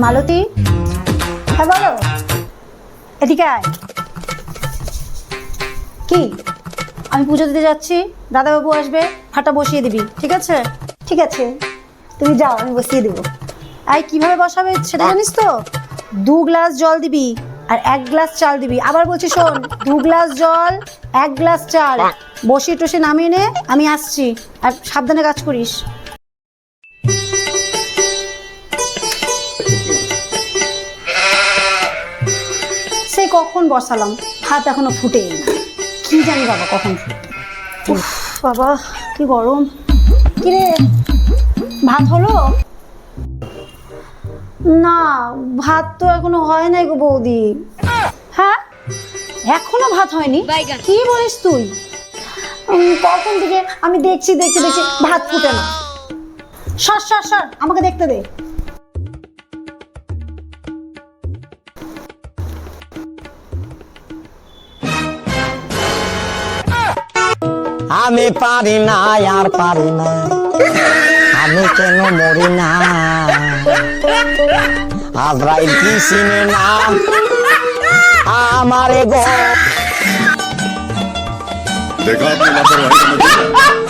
মালতী, হ্যাঁ বলো। এদিকে আয়। কি? আমি পুজো দিতে যাচ্ছি, দাদাবাবু আসবে, ভাতটা বসিয়ে দিবি, ঠিক আছে? ঠিক আছে, তুমি যাও, আমি বসিয়ে দেবো। আই কিভাবে বসাবে সেটা জানিস তো? 2 গ্লাস জল দিবি আর 1 গ্লাস চাল দিবি। আবার বলছি শোন, 2 গ্লাস জল 1 গ্লাস চাল বসিয়ে টসে নামিয়ে নে, আমি আসছি। আর সাবধানে কাজ করিস। সেই কখন বসালাম, ভাত এখনো ফুটেই না। কি জানি বাবা কখন ফুটবে। উফ বাবা কি গরম। কিরে, ভাত হলো? না, ভাত তো এখনো হয় নাই গো বৌদি। হ্যাঁ, এখনো ভাত হয়নি? কি বলিস তুই? কখন থেকে আমি দেখছি দেখছি দেখছি ভাত ফুটে না। সর সর সর, আমাকে দেখতে দে। আমি পারি না, আর পারি না, আমি কেন মরি না, আজরাইল কি চিনে না আমারে গো। देखा आपने लापरवाही का नतीजा।